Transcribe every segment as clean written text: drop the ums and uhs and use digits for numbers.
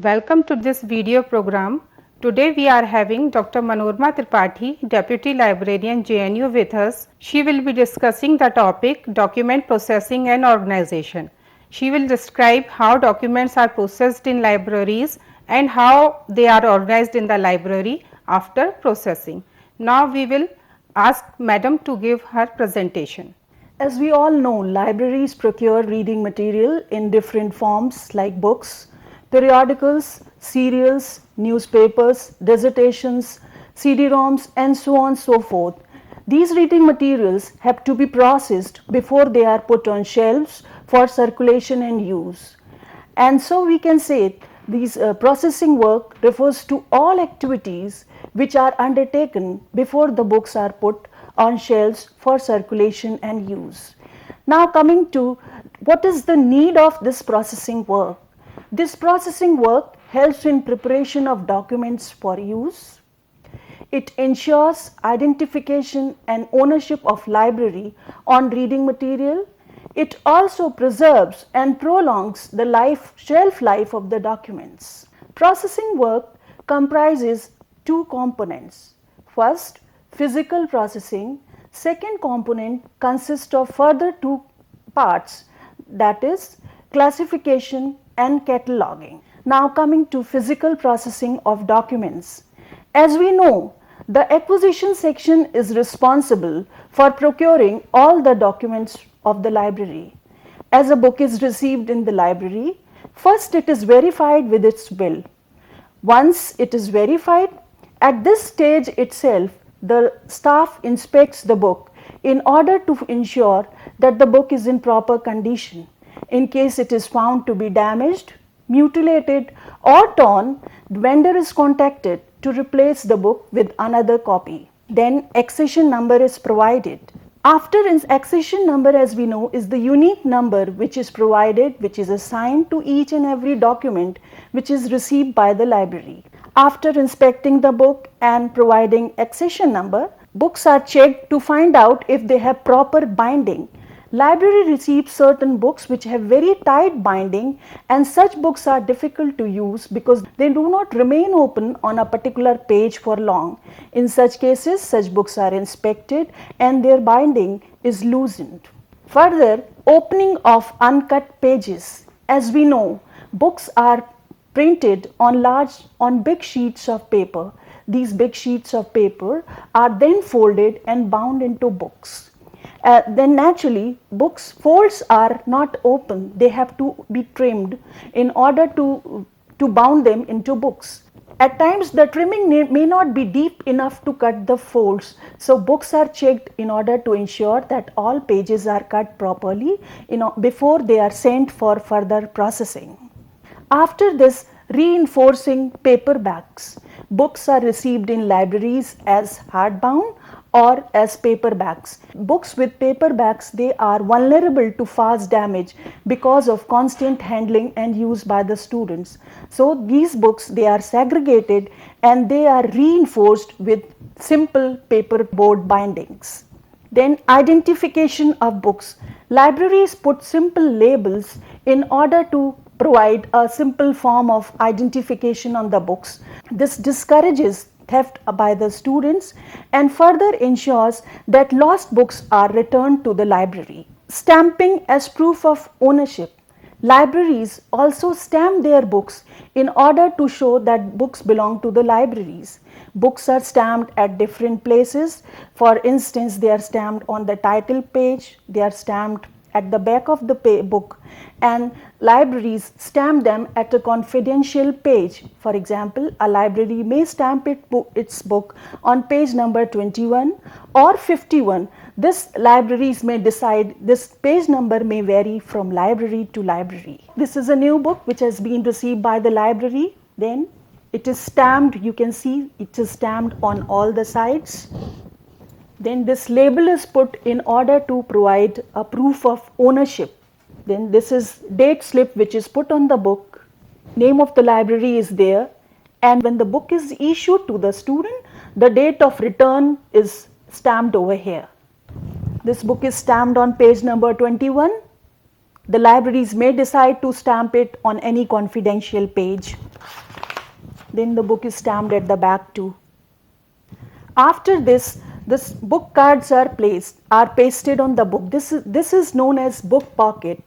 Welcome to this video program. Today we are having Dr. Manorama Tripathi, Deputy Librarian JNU with us. She will be discussing the topic document processing and organization. She will describe how documents are processed in libraries and how they are organized in the library after processing. Now we will ask Madam to give her presentation. As we all know, libraries procure reading material in different forms like books, periodicals, serials, newspapers, dissertations, CD-ROMs and so on and so forth. These reading materials have to be processed before they are put on shelves for circulation and use. And so we can say these processing work refers to all activities which are undertaken before the books are put on shelves for circulation and use. Now coming to what is the need of this processing work. This processing work helps in preparation of documents for use. It ensures identification and ownership of library on reading material. It also preserves and prolongs the shelf life of the documents. Processing work comprises two components. First, physical processing. Second component consists of further two parts, that is classification and cataloging. Now coming to physical processing of documents. As we know, the acquisition section is responsible for procuring all the documents of the library. As a book is received in the library, first it is verified with its bill. Once it is verified, at this stage itself, the staff inspects the book in order to ensure that the book is in proper condition. In case it is found to be damaged, mutilated or torn, the vendor is contacted to replace the book with another copy. Then accession number is provided. After accession number, as we know, is the unique number which is provided, which is assigned to each and every document which is received by the library. After inspecting the book and providing accession number, books are checked to find out if they have proper binding. Library receives certain books which have very tight binding, and such books are difficult to use because they do not remain open on a particular page for long. In such cases, such books are inspected and their binding is loosened. Further, opening of uncut pages. As we know, books are printed on big sheets of paper. These big sheets of paper are then folded and bound into books. Then naturally books folds are not open, they have to be trimmed in order to bound them into books. At times the trimming may not be deep enough to cut the folds, so books are checked in order to ensure that all pages are cut properly before they are sent for further processing. After this, reinforcing paperbacks. Books are received in libraries as hardbound or as paperbacks. Books with paperbacks, they are vulnerable to fast damage because of constant handling and use by the students. So these books, they are segregated and they are reinforced with simple paperboard bindings. Then identification of books. Libraries put simple labels in order to provide a simple form of identification on the books. This discourages theft by the students and further ensures that lost books are returned to the library. Stamping as proof of ownership. Libraries also stamp their books in order to show that books belong to the libraries. Books are stamped at different places. For instance, they are stamped on the title page, they are stamped at the back of the book, and libraries stamp them at a confidential page. For example, a library may stamp its book on page number 21 or 51. This libraries may decide this page number may vary from library to library. This is a new book which has been received by the library. Then it is stamped, you can see it is stamped on all the sides. Then this label is put in order to provide a proof of ownership. Then this is date slip which is put on the book. Name of the library is there, and when the book is issued to the student, the date of return is stamped over here. This book is stamped on page number 21 The libraries may decide to stamp it on any confidential page. Then the book is stamped at the back too. After this book cards are pasted on the book. This is known as book pocket.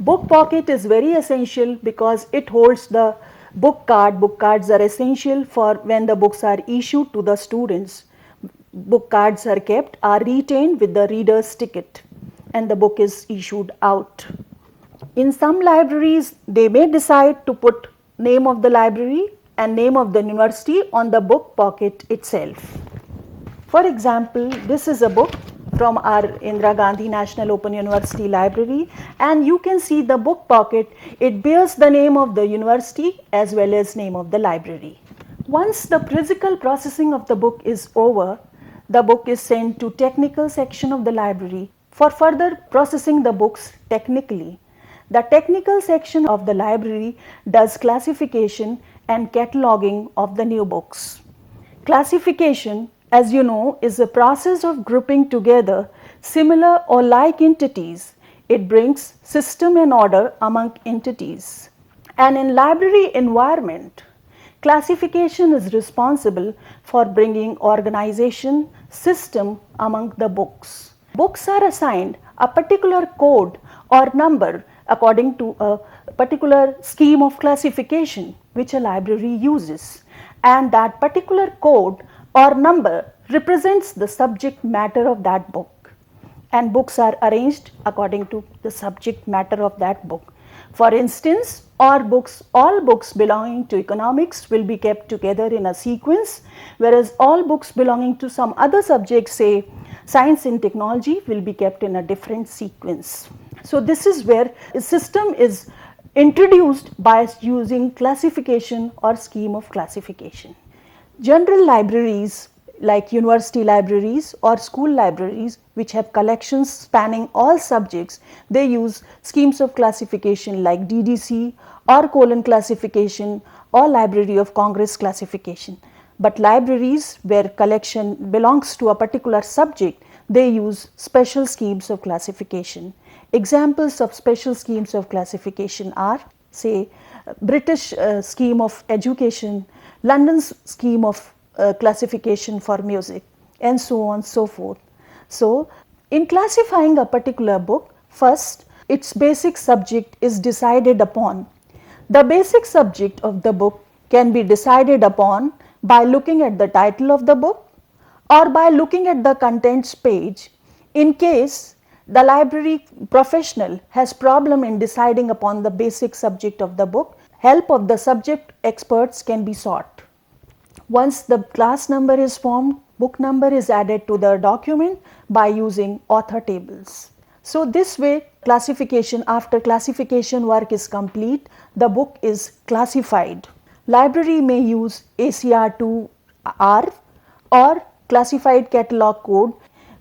Book pocket is very essential because it holds the book card. Book cards are essential for when the books are issued to the students. Book cards are retained with the reader's ticket and the book is issued out. In some libraries, they may decide to put name of the library and name of the university on the book pocket itself. For example, this is a book from our Indira Gandhi National Open University Library, and you can see the book pocket, it bears the name of the university as well as name of the library. Once the physical processing of the book is over, the book is sent to technical section of the library for further processing the books technically. The technical section of the library does classification and cataloging of the new books. Classification, as you know, is a process of grouping together similar or like entities. It brings system and order among entities. And in library environment, classification is responsible for bringing organization, system among the books. Books are assigned a particular code or number according to a particular scheme of classification which a library uses, and that particular code or number represents the subject matter of that book, and books are arranged according to the subject matter of that book. For instance, all books belonging to economics will be kept together in a sequence, whereas all books belonging to some other subject, say science and technology, will be kept in a different sequence. So this is where a system is introduced by using classification or scheme of classification. General libraries like university libraries or school libraries which have collections spanning all subjects, they use schemes of classification like DDC or colon classification or Library of Congress classification. But libraries where collection belongs to a particular subject, they use special schemes of classification. Examples of special schemes of classification are, say, British scheme of education, London's scheme of classification for music, and so on so forth. So, in classifying a particular book, first its basic subject is decided upon. The basic subject of the book can be decided upon by looking at the title of the book or by looking at the contents page. In case the library professional has problem in deciding upon the basic subject of the book, help of the subject experts can be sought. Once the class number is formed, book number is added to the document by using author tables. So this way, after classification work is complete, the book is classified. Library may use ACR2R or classified catalog code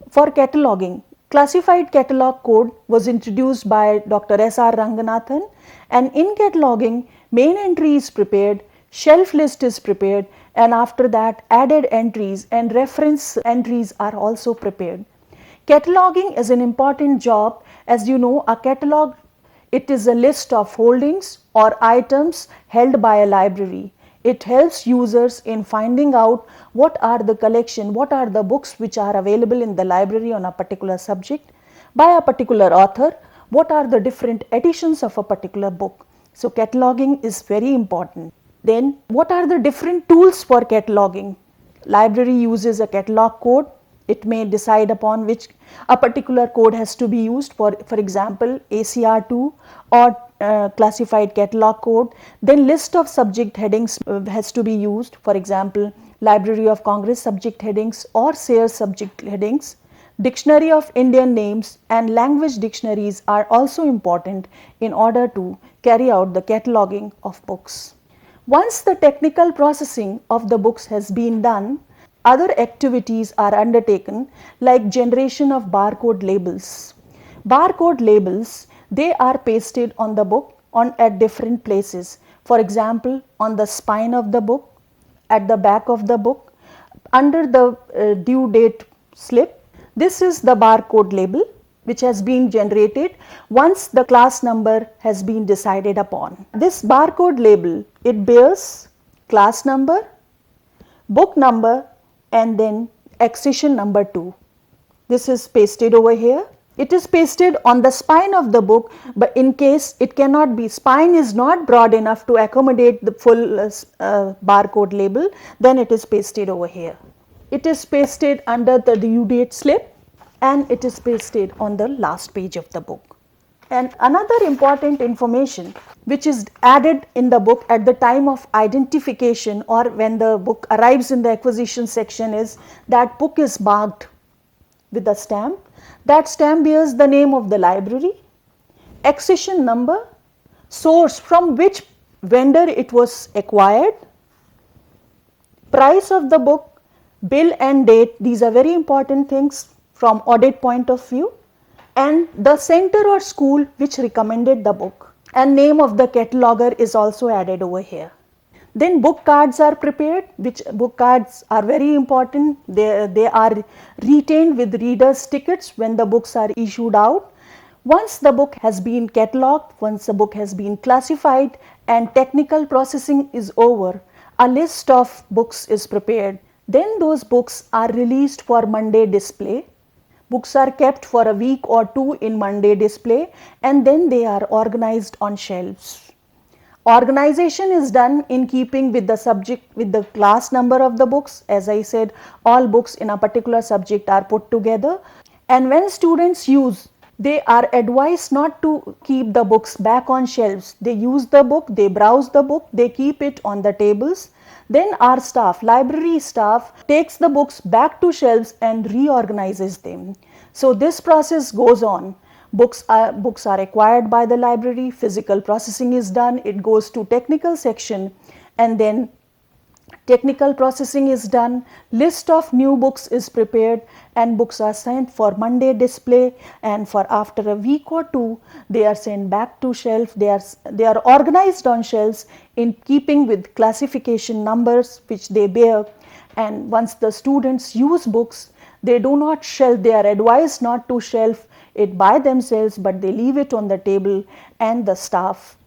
for cataloging. Classified catalog code was introduced by Dr. S.R. Ranganathan, and in cataloging, main entry is prepared, shelf list is prepared, and after that added entries and reference entries are also prepared. Cataloging is an important job. As you know, a catalog, it is a list of holdings or items held by a library. It helps users in finding out what are the collection, what are the books which are available in the library on a particular subject by a particular author, what are the different editions of a particular book. So cataloging is very important. Then what are the different tools for cataloging? Library uses a catalog code. It may decide upon which a particular code has to be used, for example ACR2 or classified catalog code. Then list of subject headings has to be used, for example Library of Congress subject headings or Sayers subject headings. Dictionary of Indian names and language dictionaries are also important in order to carry out the cataloging of books. Once the technical processing of the books has been done, other activities are undertaken like generation of barcode labels. Barcode labels, they are pasted on the book at different places. For example, on the spine of the book, at the back of the book, under the due date slip. This is the barcode label. which has been generated once the class number has been decided upon. This barcode label, it bears class number, book number, and then accession number 2. This is pasted over here. It is pasted on the spine of the book, but in case it cannot be, spine is not broad enough to accommodate the full barcode label, then it is pasted over here. It is pasted under the due date slip and it is pasted on the last page of the book. And another important information which is added in the book at the time of identification or when the book arrives in the acquisition section is that book is marked with a stamp. That stamp bears the name of the library, accession number, source from which vendor it was acquired, price of the book, bill and date. These are very important things from audit point of view, and the center or school which recommended the book, and name of the cataloger is also added over here. Then book cards are prepared, which book cards are very important. They are retained with readers' tickets when the books are issued out. Once the book has been catalogued, once the book has been classified and technical processing is over, a list of books is prepared. Then those books are released for Monday display. Books are kept for a week or two in Monday display and then they are organized on shelves. Organization is done in keeping with the subject, with the class number of the books. As I said, all books in a particular subject are put together. And when students use, they are advised not to keep the books back on shelves. They use the book, they browse the book, they keep it on the tables. Then our staff, library staff, takes the books back to shelves and reorganizes them. So this process goes on. Books are acquired by the library, physical processing is done, it goes to technical section and then technical processing is done, list of new books is prepared and books are sent for Monday display, and for after a week or two they are sent back to shelf. They are organized on shelves in keeping with classification numbers which they bear, and once the students use books, they do not shelf, they are advised not to shelf it by themselves, but they leave it on the table and the staff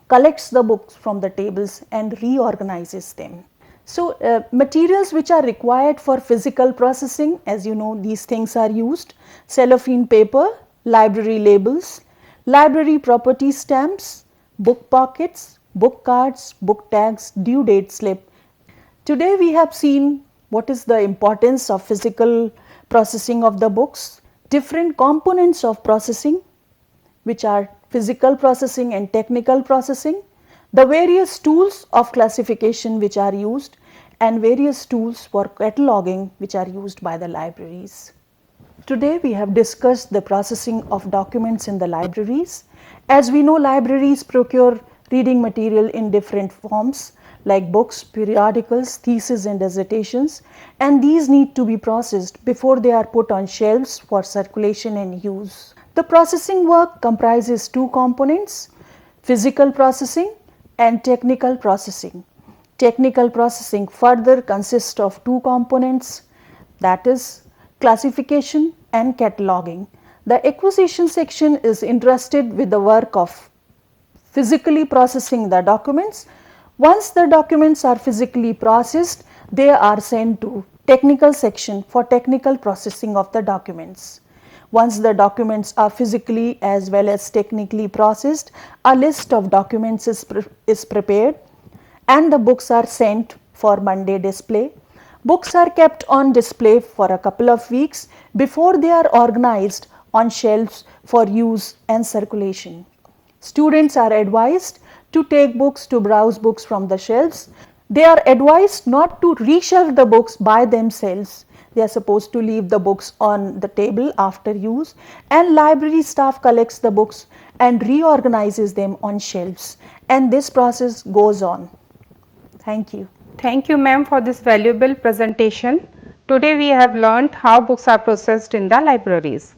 collects the books from the tables and reorganizes them. So materials which are required for physical processing, as you know, these things are used: cellophane paper, library labels, library property stamps, book pockets, book cards, book tags, due date slip. Today we have seen what is the importance of physical processing of the books, different components of processing which are physical processing and technical processing, the various tools of classification which are used, and various tools for cataloging which are used by the libraries. Today we have discussed the processing of documents in the libraries. As we know, libraries procure reading material in different forms like books, periodicals, theses and dissertations, and these need to be processed before they are put on shelves for circulation and use. The processing work comprises two components: physical processing and technical processing. Technical processing further consists of two components, that is classification and cataloging. The acquisition section is interested with the work of physically processing the documents. Once the documents are physically processed, they are sent to technical section for technical processing of the documents. Once the documents are physically as well as technically processed, a list of documents is prepared and the books are sent for Monday display. Books are kept on display for a couple of weeks before they are organized on shelves for use and circulation. Students are advised to take books, to browse books from the shelves. They are advised not to reshelve the books by themselves. They are supposed to leave the books on the table after use, and library staff collects the books and reorganizes them on shelves, and this process goes on. Thank you. Thank you, ma'am, for this valuable presentation. Today we have learned how books are processed in the libraries.